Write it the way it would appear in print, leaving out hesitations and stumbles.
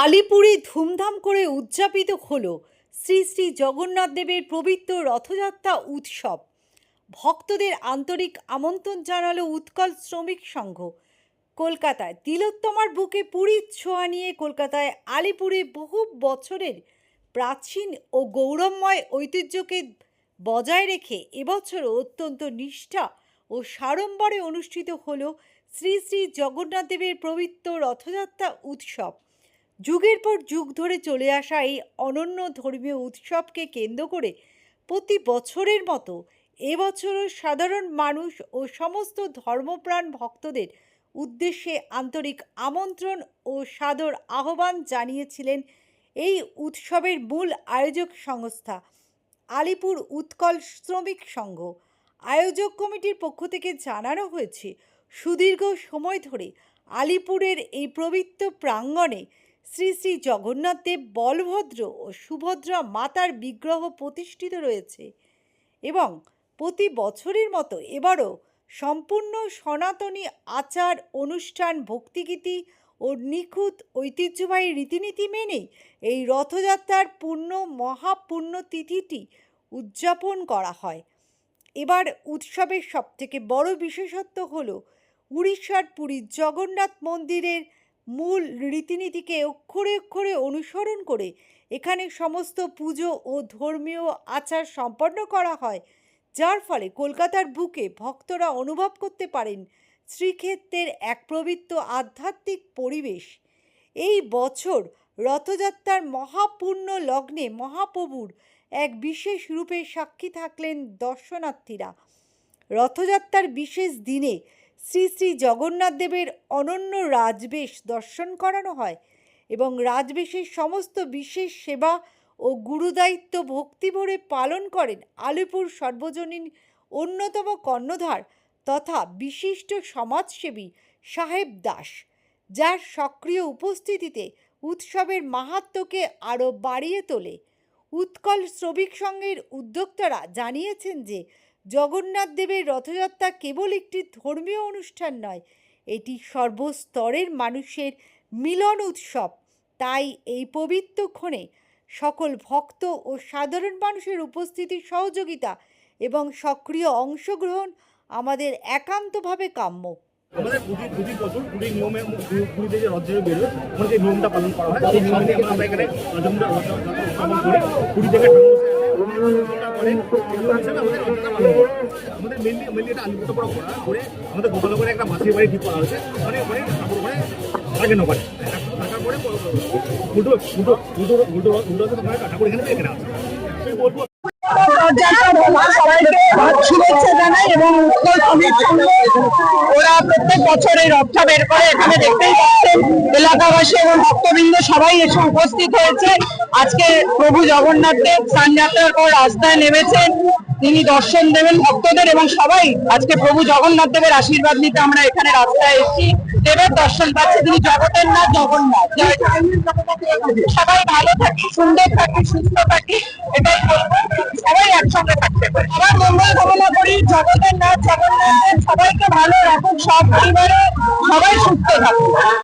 আলিপুরে ধুমধাম করে উদযাপিত হল শ্রী শ্রী জগন্নাথ দেবের পবিত্র রথযাত্রা উৎসব। ভক্তদের আন্তরিক আমন্ত্রণ জানালো উৎকল শ্রমিক সংঘ। কলকাতায় তিলোত্তমার বুকে পুরীর ছোঁয়া নিয়ে কলকাতায় আলিপুরে বহু বছরের প্রাচীন ও গৌরবময় ঐতিহ্যকে বজায় রেখে এবছরও অত্যন্ত নিষ্ঠা ও সাড়ম্বরে অনুষ্ঠিত হল শ্রী শ্রী জগন্নাথ দেবের পবিত্র রথযাত্রা উৎসব। যুগের পর যুগ ধরে চলে আসা এই অনন্য ধর্মীয় উৎসবকে কেন্দ্র করে প্রতি বছরের মতো এবছরও সাধারণ মানুষ ও সমস্ত ধর্মপ্রাণ ভক্তদের উদ্দেশ্যে আন্তরিক আমন্ত্রণ ও সাদর আহ্বান জানিয়েছিলেন এই উৎসবের মূল আয়োজক সংস্থা আলিপুর উৎকল শ্রমিক সংঘ। আয়োজক কমিটির পক্ষ থেকে জানানো হয়েছে, সুদীর্ঘ সময় ধরে আলিপুরের এই পবিত্র প্রাঙ্গণে শ্রী শ্রী জগন্নাথ দেব, বলভদ্র ও সুভদ্রা মাতার বিগ্রহ প্রতিষ্ঠিত রয়েছে এবং প্রতি বছরের মতো এবারও সম্পূর্ণ সনাতনী আচার অনুষ্ঠান, ভক্তিগীতি ও নিখুঁত ঐতিহ্যবাহী রীতিনীতি মেনেই এই রথযাত্রার মহাপূর্ণ তিথিটি উদযাপন করা হয়। এবার উৎসবের সবথেকে বড় বিশেষত্ব হল উড়িষ্যার পুরীর জগন্নাথ মন্দিরের মূল রীতিনীতিকে অক্ষরে অক্ষরে অনুসরণ করে এখানে সমস্ত পুজো ও ধর্মীয় আচার সম্পন্ন করা হয়, যার ফলে কলকাতার বুকে ভক্তরা অনুভব করতে পারেন শ্রীক্ষেত্রের এক পবিত্র আধ্যাত্মিক পরিবেশ। এই বছর রথযাত্রার মহাপূর্ণ লগ্নে মহাপ্রভুর এক বিশেষ রূপে সাক্ষী থাকলেন দর্শনার্থীরা। রথযাত্রার বিশেষ দিনে শ্রী শ্রী জগন্নাথ দেবের অনন্য রাজবেশ দর্শন করানো হয় এবং রাজবেশের সমস্ত বিশেষ সেবা ও গুরুদায়িত্ব ভক্তিভরে পালন করেন আলিপুর সর্বজনীন অন্যতম কর্ণধার তথা বিশিষ্ট সমাজসেবী সাহেব দাস, যার সক্রিয় উপস্থিতিতে উৎসবের মাহাত্ম্যকে আরও বাড়িয়ে তোলে। উৎকল শ্রমিক সংঘের উদ্যোক্তারা জানিয়েছেন যে জগন্নাথ দেবের রথযাত্রা কেবল একটি ধর্মীয় অনুষ্ঠান নয়, এটি সর্বস্তরের মানুষের মিলন উৎসব। তাই এই পবিত্র ক্ষণে সকল ভক্ত ও সাধারণ মানুষের উপস্থিতি, সহযোগিতা এবং সক্রিয় অংশগ্রহণ আমাদের একান্তভাবে কাম্য। আমাদের প্রতি বছর পুরী নিয়মে পুরীতে যে রথ বেরোয় ওখানে যে নিয়মটা পালন করা হয়, সেই নিয়মে আমরা এখানে উদযাপন করি। পুরী থেকে আমাদের মেনলি এটা আলিপুর করে আমাদের গোপালগড়ে একটা মাসির বাড়ি ঠিক করা হয়েছে, মানে ওখানে ঠাকুর ওখানে থাকেন, ওখানে থাকার পরে উল্টো ঠাকুর এখানে আছে। বলবো সবাইকে শুভেচ্ছা জানাই এবং ওরা প্রত্যেক বছর এই রথটা বের করে এখানে দেখতেই পাচ্ছেন এলাকাবাসী এবং ভক্তবৃন্দ সবাই এসে উপস্থিত হয়েছে। আজকে প্রভু জগন্নাথ দেব স্নানযাত্রার পর রাস্তায় নেমেছেন, তিনি দর্শন দেবেন ভক্তদের এবং সবাই আজকে প্রভু জগন্নাথ দেবের আশীর্বাদ নিতে আমরা এখানে রাস্তায় এসেছি। দেবের দর্শন পাচ্ছি, তিনি জগতের নাথ জগন্নাথ। সবাই ভালো থাকি, সুন্দর থাকি, সুস্থ থাকি, এটাই বলবো। সবাই একসঙ্গে থাকতে পারে। সবার মঙ্গল কামনা করি, জগতের নাথ জগন্নাথ সবাইকে ভালো রাখুক, সব পরিবারে সবাই সুস্থ থাকুক।